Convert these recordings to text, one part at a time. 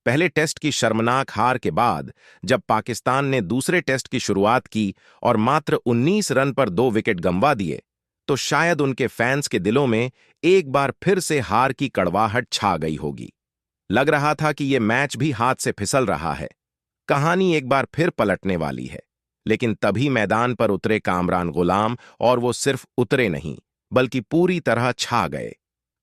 पहले टेस्ट की शर्मनाक हार के बाद जब पाकिस्तान ने दूसरे टेस्ट की शुरुआत की और मात्र 19 रन पर 2 विकेट गंवा दिए, तो शायद उनके फैंस के दिलों में एक बार फिर से हार की कड़वाहट छा गई होगी। लग रहा था कि ये मैच भी हाथ से फिसल रहा है, कहानी एक बार फिर पलटने वाली है। लेकिन तभी मैदान पर उतरे कामरान गुलाम, और वो सिर्फ उतरे नहीं बल्कि पूरी तरह छा गए।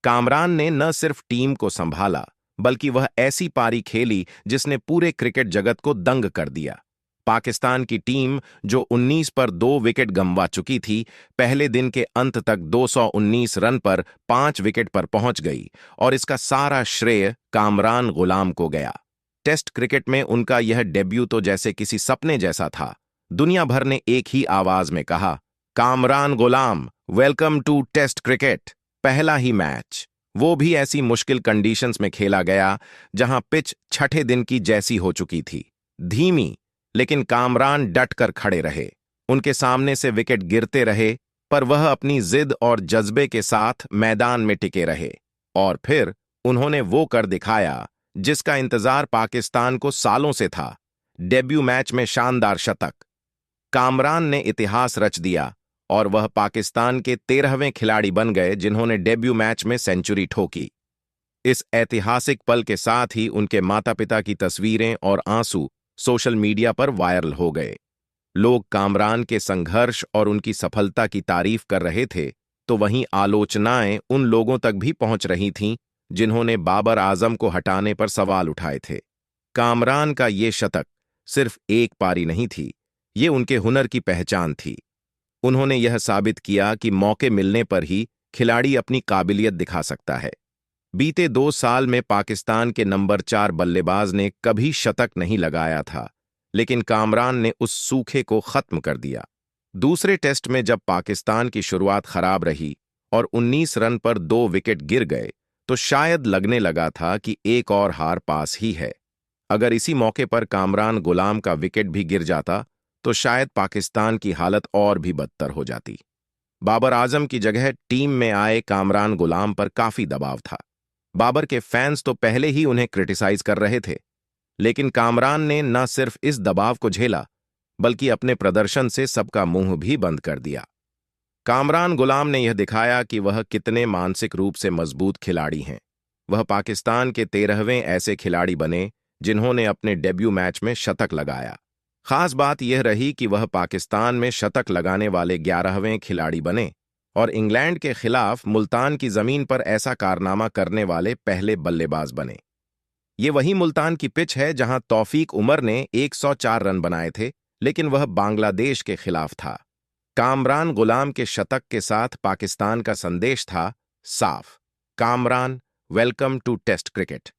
कामरान ने न सिर्फ टीम को संभाला, बल्कि वह ऐसी पारी खेली जिसने पूरे क्रिकेट जगत को दंग कर दिया। पाकिस्तान की टीम, जो 19 पर 2 विकेट गंवा चुकी थी, पहले दिन के अंत तक 219 रन पर 5 विकेट पर पहुंच गई, और इसका सारा श्रेय कामरान गुलाम को गया। टेस्ट क्रिकेट में उनका यह डेब्यू तो जैसे किसी सपने जैसा था। दुनिया भर ने एक ही आवाज में कहा, कामरान गुलाम, वेलकम टू टेस्ट क्रिकेट। पहला ही मैच, वो भी ऐसी मुश्किल कंडीशंस में खेला गया जहां पिच छठे दिन की जैसी हो चुकी थी, धीमी। लेकिन कामरान डट कर खड़े रहे। उनके सामने से विकेट गिरते रहे, पर वह अपनी जिद और जज्बे के साथ मैदान में टिके रहे। और फिर उन्होंने वो कर दिखाया जिसका इंतजार पाकिस्तान को सालों से था। डेब्यू मैच में शानदार शतक। कामरान ने इतिहास रच दिया, और वह पाकिस्तान के 13वें खिलाड़ी बन गए जिन्होंने डेब्यू मैच में सेंचुरी ठोकी। इस ऐतिहासिक पल के साथ ही उनके माता पिता की तस्वीरें और आंसू सोशल मीडिया पर वायरल हो गए। लोग कामरान के संघर्ष और उनकी सफलता की तारीफ कर रहे थे, तो वहीं आलोचनाएं उन लोगों तक भी पहुंच रही थीं जिन्होंने बाबर आजम को हटाने पर सवाल उठाए थे। कामरान का ये शतक सिर्फ एक पारी नहीं थी, ये उनके हुनर की पहचान थी। उन्होंने यह साबित किया कि मौके मिलने पर ही खिलाड़ी अपनी काबिलियत दिखा सकता है। बीते 2 साल में पाकिस्तान के नंबर 4 बल्लेबाज ने कभी शतक नहीं लगाया था, लेकिन कामरान ने उस सूखे को खत्म कर दिया। दूसरे टेस्ट में जब पाकिस्तान की शुरुआत खराब रही और 19 रन पर 2 विकेट गिर गए, तो शायद लगने लगा था कि एक और हार पास ही है। अगर इसी मौके पर कामरान गुलाम का विकेट भी गिर जाता, तो शायद पाकिस्तान की हालत और भी बदतर हो जाती। बाबर आजम की जगह टीम में आए कामरान गुलाम पर काफी दबाव था। बाबर के फैंस तो पहले ही उन्हें क्रिटिसाइज कर रहे थे, लेकिन कामरान ने न सिर्फ इस दबाव को झेला, बल्कि अपने प्रदर्शन से सबका मुंह भी बंद कर दिया। कामरान गुलाम ने यह दिखाया कि वह कितने मानसिक रूप से मजबूत खिलाड़ी हैं। वह पाकिस्तान के 13वें ऐसे खिलाड़ी बने जिन्होंने अपने डेब्यू मैच में शतक लगाया। खास बात यह रही कि वह पाकिस्तान में शतक लगाने वाले 11वें खिलाड़ी बने, और इंग्लैंड के खिलाफ मुल्तान की जमीन पर ऐसा कारनामा करने वाले पहले बल्लेबाज बने। ये वही मुल्तान की पिच है जहां तौफीक उमर ने 104 रन बनाए थे, लेकिन वह बांग्लादेश के खिलाफ था। कामरान गुलाम के शतक के साथ पाकिस्तान का संदेश था साफ, Kamran, welcome to test cricket.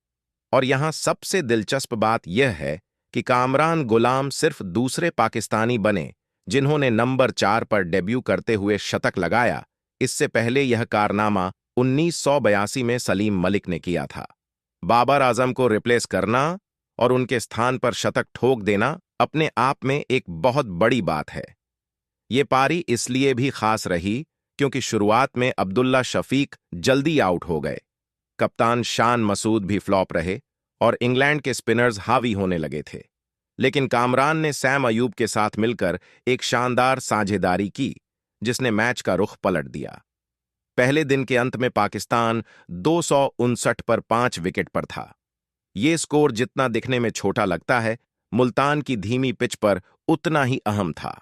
और यहां सबसे दिलचस्प बात यह है कि कामरान गुलाम सिर्फ दूसरे पाकिस्तानी बने जिन्होंने नंबर 4 पर डेब्यू करते हुए शतक लगाया। इससे पहले यह कारनामा 1982 में सलीम मलिक ने किया था। बाबर आजम को रिप्लेस करना और उनके स्थान पर शतक ठोक देना अपने आप में एक बहुत बड़ी बात है। ये पारी इसलिए भी खास रही क्योंकि शुरुआत में अब्दुल्ला शफीक जल्दी आउट हो गए। कप्तान शान मसूद भी फ्लॉप रहे और इंग्लैंड के स्पिनर्स हावी होने लगे थे। लेकिन कामरान ने सैम अयूब के साथ मिलकर एक शानदार साझेदारी की, जिसने मैच का रुख पलट दिया। पहले दिन के अंत में पाकिस्तान 259 पर 5 विकेट पर था। ये स्कोर जितना दिखने में छोटा लगता है, मुल्तान की धीमी पिच पर उतना ही अहम था।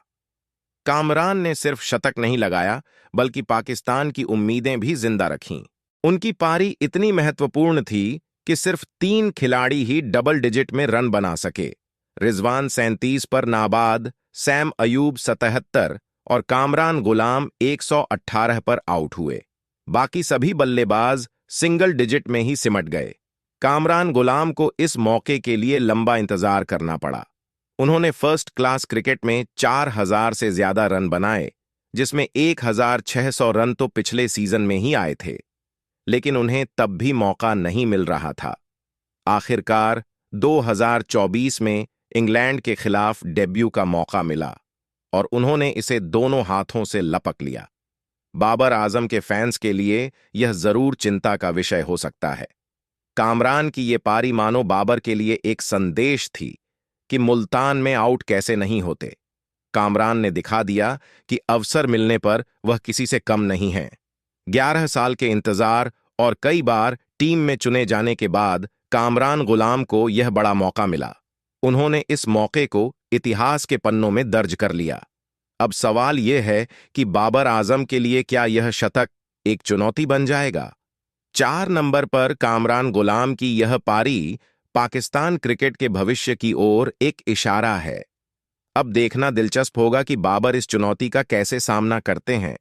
कामरान ने सिर्फ शतक नहीं लगाया, बल्कि पाकिस्तान की उम्मीदें भी जिंदा रखीं। उनकी पारी इतनी महत्वपूर्ण थी कि सिर्फ 3 खिलाड़ी ही डबल डिजिट में रन बना सके। रिजवान 37 पर नाबाद, सैम अयूब 77 और कामरान गुलाम 118 पर आउट हुए। बाकी सभी बल्लेबाज सिंगल डिजिट में ही सिमट गए। कामरान गुलाम को इस मौके के लिए लंबा इंतजार करना पड़ा। उन्होंने फर्स्ट क्लास क्रिकेट में 4000 से ज्यादा रन बनाए, जिसमें 1600 रन तो पिछले सीजन में ही आए थे। लेकिन उन्हें तब भी मौका नहीं मिल रहा था। आखिरकार 2024 में इंग्लैंड के खिलाफ डेब्यू का मौका मिला और उन्होंने इसे दोनों हाथों से लपक लिया। बाबर आजम के फैंस के लिए यह जरूर चिंता का विषय हो सकता है। कामरान की ये पारी मानो बाबर के लिए एक संदेश थी कि मुल्तान में आउट कैसे नहीं होते। कामरान ने दिखा दिया कि अवसर मिलने पर वह किसी से कम नहीं है। 11 साल के इंतजार और कई बार टीम में चुने जाने के बाद कामरान गुलाम को यह बड़ा मौका मिला। उन्होंने इस मौके को इतिहास के पन्नों में दर्ज कर लिया। अब सवाल यह है कि बाबर आजम के लिए क्या यह शतक एक चुनौती बन जाएगा? 4 नंबर पर कामरान गुलाम की यह पारी पाकिस्तान क्रिकेट के भविष्य की ओर एक इशारा है। अब देखना दिलचस्प होगा कि बाबर इस चुनौती का कैसे सामना करते हैं।